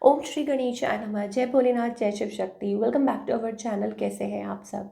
ओम श्री गणेशाय नमः। जय भोलेनाथ, जय Shiv Shakti. Welcome back to our channel. कैसे हैं आप सब?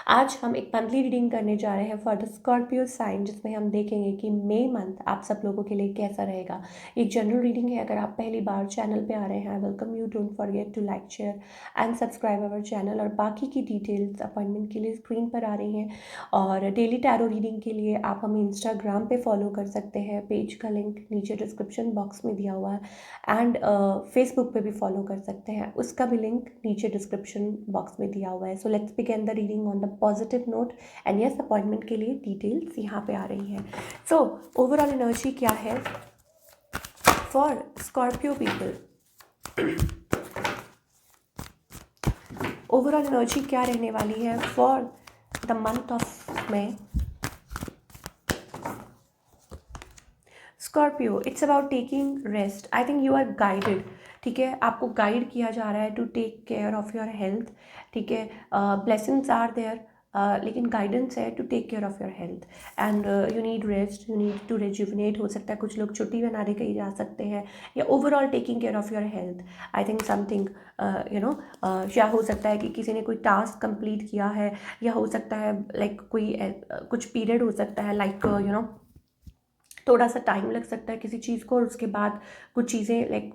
आज हम एक मंथली रीडिंग करने जा रहे हैं फॉर द स्कॉर्पियो साइन, जिसमें हम देखेंगे कि मई मंथ आप सब लोगों के लिए कैसा रहेगा। एक जनरल रीडिंग है। अगर आप पहली बार चैनल पे आ रहे हैं, I welcome you. Don't forget to like, share and subscribe our channel. और बाकी की डिटेल्स अपॉइंटमेंट के लिए स्क्रीन पर आ रही हैं। और डेली टैरो रीडिंग के लिए आप हमें इंस्टाग्राम पे फॉलो कर सकते हैं। पेज का लिंक नीचे डिस्क्रिप्शन बॉक्स में दिया हुआ है। एंड फेसबुक पे भी फॉलो कर सकते हैं, उसका भी लिंक नीचे डिस्क्रिप्शन बॉक्स में दिया हुआ है। So let's begin the reading on the positive note. And yes, appointment के लिए डिटेल्स यहाँ पे आ रही हैं। सो ओवरऑल एनर्जी क्या है for Scorpio people? Overall energy क्या रहने वाली है for the month of May? Scorpio, it's about taking rest. I think you are guided. ठीक है, आपको गाइड किया जा रहा है to take care of your health. ठीक है, ब्लेसिंग्स आर देयर, लेकिन गाइडेंस है to take care of your health. And you need rest, you need to rejuvenate. हो सकता है कुछ लोग छुट्टी मनाने कहीं जा सकते हैं, या overall taking care of your health. I think something या हो सकता है कि किसी ने कोई टास्क कंप्लीट किया है, या हो सकता है लाइक कोई कुछ पीरियड हो सकता है, लाइक थोड़ा सा टाइम लग सकता है किसी चीज़ को, और उसके बाद कुछ चीज़ें लाइक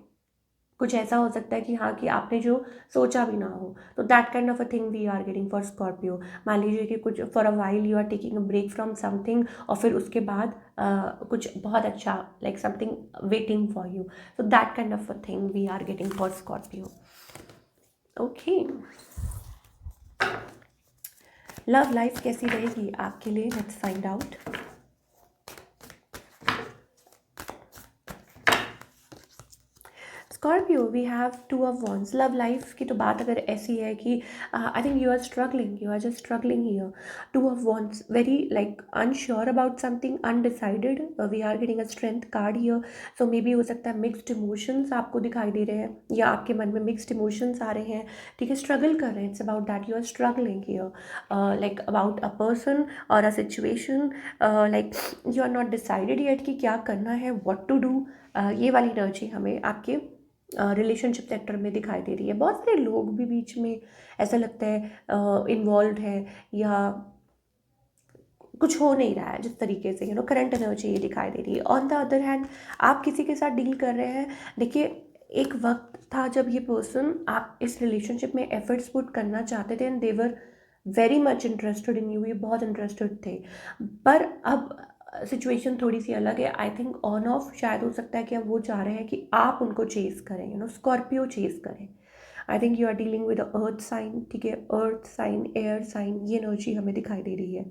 कुछ ऐसा हो सकता है कि हाँ, कि आपने जो सोचा भी ना हो। तो that kind of a thing we are getting for Scorpio. मान लीजिए कि कुछ for a while you are taking a break from something, और फिर उसके बाद कुछ बहुत अच्छा like something waiting for you. तो that kind of a thing we are getting for Scorpio. Okay, love life कैसी रहेगी आपके लिए? Let's find out. Scorpio, we have two of wands. Love life की तो बात अगर ऐसी है कि I think you are just struggling here. Two of wands, very like unsure about something, undecided. We are getting a strength card here. So maybe हो सकता है मिक्स्ड इमोशंस आपको दिखाई दे रहे हैं, या आपके मन में मिक्स्ड इमोशंस आ रहे हैं। ठीक है, स्ट्रगल कर रहे हैं। It's about that you are struggling here, like about a person और a situation. Like you are not decided yet कि क्या करना है, व्हाट टू डू। ये वाली एनर्जी हमें आपके रिलेशनशिप सेक्टर में दिखाई दे रही है। बहुत सारे लोग भी बीच में ऐसा लगता है इन्वॉल्व है, या कुछ हो नहीं रहा है जिस तरीके से करंट एनर्जी ये दिखाई दे रही है। ऑन द अदर हैंड, आप किसी के साथ डील कर रहे हैं। देखिए, एक वक्त था जब ये पर्सन आप इस रिलेशनशिप में एफर्ट्स पुट करना चाहते थे, and they're very much interested in you, ये बहुत इंटरेस्टेड थे। पर अब सिचुएशन थोड़ी सी अलग है। आई थिंक ऑन ऑफ शायद हो सकता है कि अब वो चाह रहे हैं कि आप उनको चेस करें, स्कॉर्पियो चेस करें। I think you are dealing with earth sign. ठीक है, अर्थ साइन, एयर साइन, ये एनर्जी हमें दिखाई दे रही है।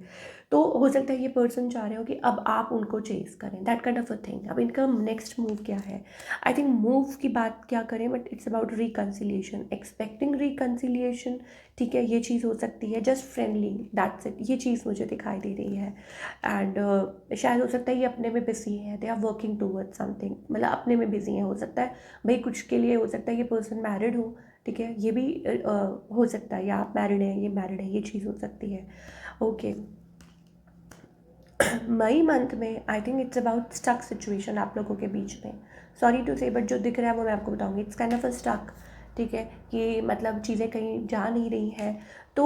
तो हो सकता है ये पर्सन चाह रहे हो कि अब आप उनको चेस करें, that kind of a thing. अब इनका नेक्स्ट मूव क्या है? आई थिंक मूव की बात क्या करें, but it's about reconciliation, expecting reconciliation. ठीक है, ये चीज़ हो सकती है। जस्ट फ्रेंडली, दैट्स इट, ये चीज़ मुझे दिखाई दे रही है। एंड शायद हो सकता है ये अपने में बिजी है, they are working towards something, मतलब अपने में बिजी है। हो सकता है भाई कुछ के लिए हो सकता है ये पर्सन मैरिड हो। ठीक है, ये भी हो सकता है, या आप मैरिड हैं, ये मैरिड है, ये चीज़ हो सकती है। ओके, मई मंथ में I think it's about stuck situation आप लोगों के बीच में। सॉरी टू से, बट जो दिख रहा है वो मैं आपको बताऊंगी। It's kind of a stuck. ठीक है, कि मतलब चीज़ें कहीं जा नहीं रही हैं, तो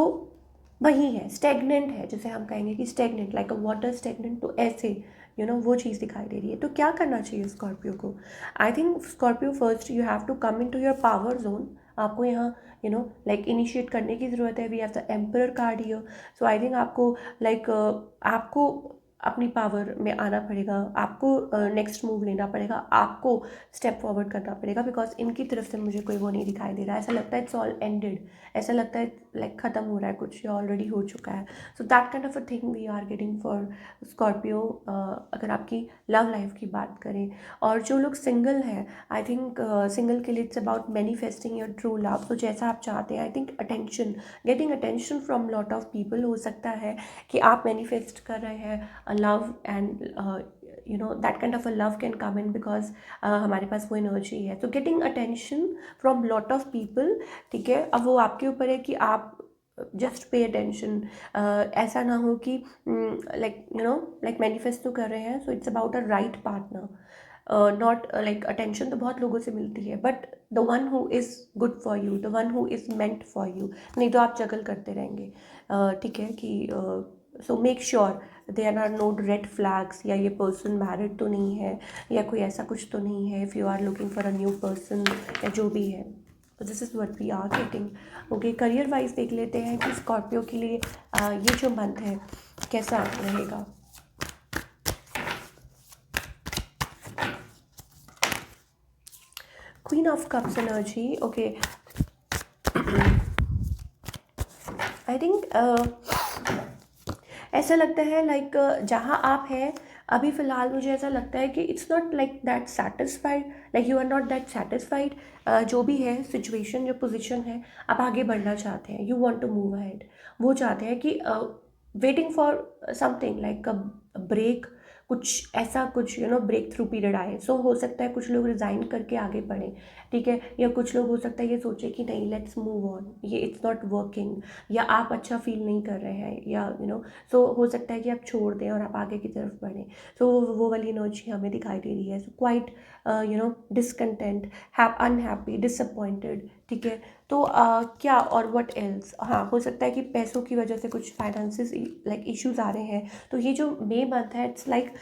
वही है, स्टेगनेंट है, जिसे हम कहेंगे कि स्टेगनेंट, लाइक अ वाटर स्टेगनेंट। तो ऐसे वो चीज़ दिखाई दे रही है। तो क्या करना चाहिए स्कॉर्पियो को? I think Scorpio, first you have to come in to your power zone. आपको यहाँ लाइक इनिशिएट करने की ज़रूरत है। We have the emperor card here. So I think आपको लाइक आपको अपनी पावर में आना पड़ेगा। आपको नेक्स्ट मूव लेना पड़ेगा, आपको स्टेप फॉरवर्ड करना पड़ेगा। बिकॉज इनकी तरफ से मुझे कोई वो नहीं दिखाई दे रहा है। ऐसा लगता है इट्स ऑल एंडेड, ऐसा लगता है लाइक ख़त्म हो रहा है कुछ, या ऑलरेडी हो चुका है। So that kind of a thing we are getting for Scorpio, अगर आपकी लव लाइफ की बात करें। और जो लोग सिंगल हैं, आई थिंक सिंगल के लिए it's about manifesting your true love. तो जैसा आप चाहते हैं, I think attention, getting attention from lot of people. हो सकता है कि आप मैनिफेस्ट कर रहे हैं a love, and that kind of a love can come in because हमारे पास वो एनर्जी है। तो getting attention from lot of people. ठीक है, अब वो आपके ऊपर है कि आप जस्ट पे अटेंशन। ऐसा ना हो कि लाइक मैनिफेस्ट तो कर रहे हैं। So it's about a right partner. Not like attention तो बहुत लोगों से मिलती है, but the one who is good for you, the one who is meant for you, नहीं तो आप जगल करते रहेंगे। ठीक है कि so make sure there are no red flags, या ये पर्सन मैरिड तो नहीं है, या कोई ऐसा कुछ तो नहीं है, if you are looking for a new person, या जो भी है। तो this is what we are getting. Okay, career wise देख लेते हैं कि स्कॉर्पियो के लिए ये जो मंथ है कैसा रहेगा। Queen of cups energy. Okay, I think ऐसा लगता है लाइक जहाँ आप हैं अभी फ़िलहाल, मुझे ऐसा लगता है कि it's not like that satisfied, like you are not that satisfied. जो भी है सिचुएशन, जो पोजीशन है, आप आगे बढ़ना चाहते हैं, you want to move ahead. वो चाहते हैं कि waiting for something like a break, कुछ ऐसा कुछ ब्रेक थ्रू पीरियड आए। सो हो सकता है कुछ लोग रिज़ाइन करके आगे बढ़ें, ठीक है, या कुछ लोग हो सकता है ये सोचे कि नहीं, लेट्स मूव ऑन, ये इट्स नॉट वर्किंग, या आप अच्छा फील नहीं कर रहे हैं, या सो हो सकता है कि आप छोड़ दें और आप आगे की तरफ बढ़ें। सो वो वाली एनर्जी हमें दिखाई दे रही है। So quite discontent, unhappy, disappointed, ठीक है। तो क्या और व्हाट एल्स, हाँ, हो सकता है कि पैसों की वजह से कुछ फाइनेंसिस लाइक इश्यूज आ रहे हैं। तो ये जो मई मंथ है, इट्स लाइक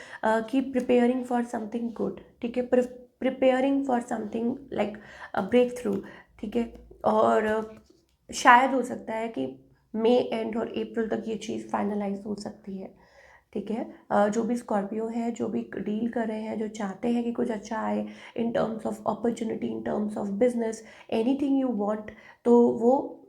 कि प्रिपेयरिंग फॉर समथिंग गुड, ठीक है, preparing for something like breakthrough, ठीक है। और शायद हो सकता है कि मई एंड और अप्रैल तक ये चीज़ फाइनलाइज हो सकती है, ठीक है। जो भी स्कॉर्पियो है, जो भी डील कर रहे हैं, जो चाहते हैं कि कुछ अच्छा आए in terms of opportunity, in terms of business, anything you want, तो वो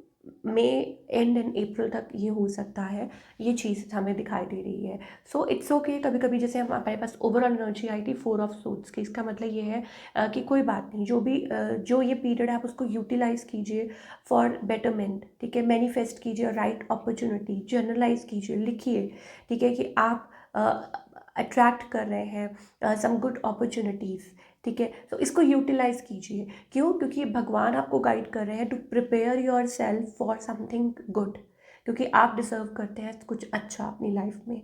मई एंड एंड अप्रैल तक ये हो सकता है। ये चीज़ हमें दिखाई दे रही है। So it's okay. कभी कभी जैसे हमारे पास ओवरऑल एनर्जी आई थी 4 ऑफ सूट्स की, इसका मतलब ये है कि कोई बात नहीं, जो भी जो ये पीरियड है आप उसको यूटिलाइज़ कीजिए फॉर बेटरमेंट, ठीक है। मैनिफेस्ट कीजिए राइट अपॉर्चुनिटी, जर्नलाइज कीजिए, लिखिए, ठीक है, कि आप अट्रैक्ट कर रहे हैं सम गुड अपॉर्चुनिटीज़, ठीक है। तो इसको यूटिलाइज़ कीजिए। क्यों? क्योंकि भगवान आपको गाइड कर रहे हैं to prepare yourself for something good, क्योंकि आप डिज़र्व करते हैं कुछ अच्छा अपनी लाइफ में,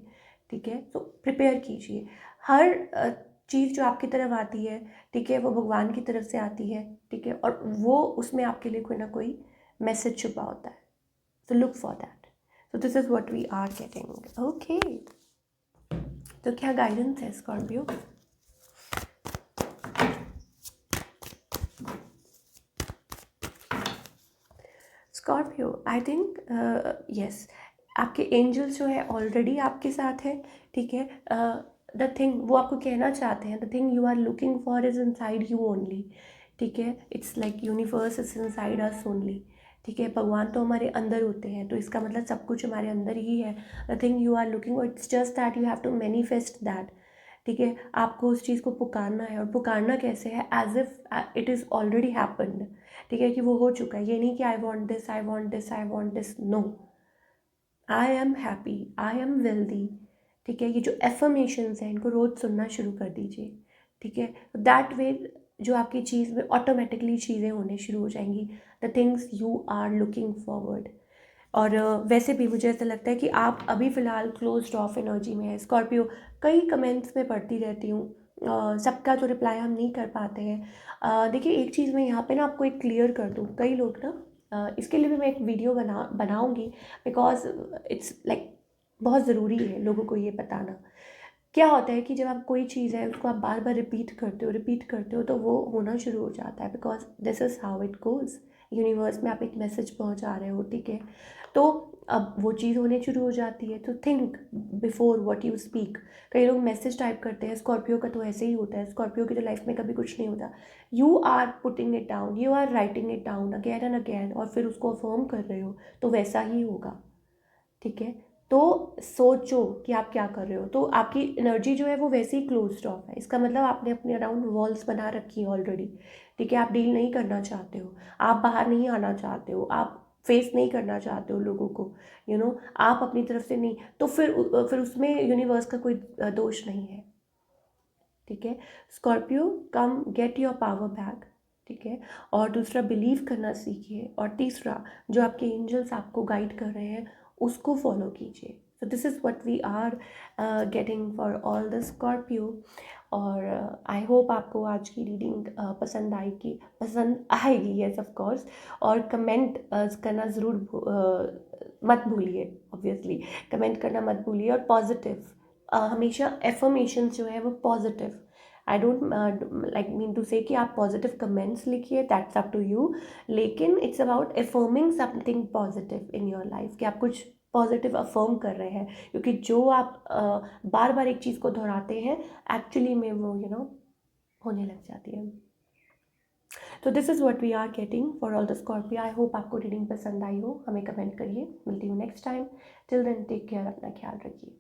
ठीक है। तो प्रिपेयर कीजिए। हर चीज़ जो आपकी तरफ आती है, ठीक है, वो भगवान की तरफ से आती है, ठीक है, और वो उसमें आपके लिए कोई ना कोई मैसेज छुपा होता है। So look for that. So this is what we are getting. Okay. तो क्या गाइडेंस है Scorpio? Scorpio, I think yes, आपके एंजल्स जो है ऑलरेडी आपके साथ है, ठीक है। द थिंग वो आपको कहना चाहते हैं, the thing you are looking for is inside you only, ठीक है। It's like universe is inside us only, ठीक है। भगवान तो हमारे अंदर होते हैं, तो इसका मतलब सब कुछ हमारे अंदर ही है। The thing you are looking, it's just that you have to manifest that, ठीक है। आपको उस चीज़ को पुकारना है, और पुकारना कैसे है? As if it is already happened, ठीक है, कि वो हो चुका है। ये नहीं कि I want this, I want this, I want this, no, I am happy, I am wealthy, ठीक है। ये जो एफर्मेशंस हैं, इनको रोज़ सुनना शुरू कर दीजिए, ठीक है। दैट वे जो आपकी चीज़ में ऑटोमेटिकली चीज़ें होने शुरू हो जाएंगी, the things you are looking forward. और वैसे भी मुझे ऐसा लगता है कि आप अभी फ़िलहाल क्लोज्ड ऑफ एनर्जी में है स्कॉर्पियो। कई कमेंट्स में पढ़ती रहती हूँ, सबका तो रिप्लाई हम नहीं कर पाते हैं। देखिए, एक चीज़ मैं यहाँ पे ना आपको एक क्लियर कर दूँ, कई लोग ना इसके लिए भी मैं एक वीडियो बनाऊँगी, बिकॉज इट्स लाइक बहुत ज़रूरी है लोगों को ये बताना। क्या होता है कि जब आप कोई चीज़ है उसको आप बार बार रिपीट करते हो, तो वो होना शुरू हो जाता है, because this is how it goes. Universe में आप एक मैसेज पहुंचा रहे हो, ठीक है, तो अब वो चीज़ होने शुरू हो जाती है। तो think before what you speak. कई लोग मैसेज टाइप करते हैं, स्कॉर्पियो का तो ऐसे ही होता है। स्कॉर्पियो की तो लाइफ में कभी कुछ नहीं होता। You are putting it down, you are writing it down again and again, और फिर उसको अफर्म कर रहे हो, तो वैसा ही होगा, ठीक है। तो सोचो कि आप क्या कर रहे हो, तो आपकी एनर्जी जो है वो वैसे ही क्लोज्ड ऑफ है। इसका मतलब आपने अपने अराउंड वॉल्स बना रखी है ऑलरेडी, ठीक है। आप डील नहीं करना चाहते हो, आप बाहर नहीं आना चाहते हो, आप फेस नहीं करना चाहते हो लोगों को, आप अपनी तरफ से नहीं, तो फिर उसमें यूनिवर्स का कोई दोष नहीं है, ठीक है। Scorpio, come get your power back, ठीक है। और दूसरा, बिलीव करना सीखिए। और तीसरा, जो आपके एंजल्स आपको गाइड कर रहे हैं उसको फॉलो कीजिए। So this is what we are getting for all the Scorpio. और आई होप आपको आज की रीडिंग पसंद आएगी, येस ऑफ कोर्स। और कमेंट करना ज़रूर मत भूलिए, ऑब्वियसली कमेंट करना मत भूलिए। और पॉजिटिव हमेशा एफर्मेशंस जो है वो positive, I don't like mean to say कि आप पॉजिटिव कमेंट्स लिखिए, दैट्स अप टू यू, लेकिन it's about affirming something positive in your life, कि आप कुछ पॉजिटिव अफर्म कर रहे हैं, क्योंकि जो आप बार बार एक चीज़ को दोहराते हैं एक्चुअली में वो होने लग जाती है। तो this is what we are getting for all the Scorpio. I hope आपको रीडिंग पसंद आई हो, हमें कमेंट करिए। मिलती हूँ next time, till then take care, अपना ख्याल रखिए।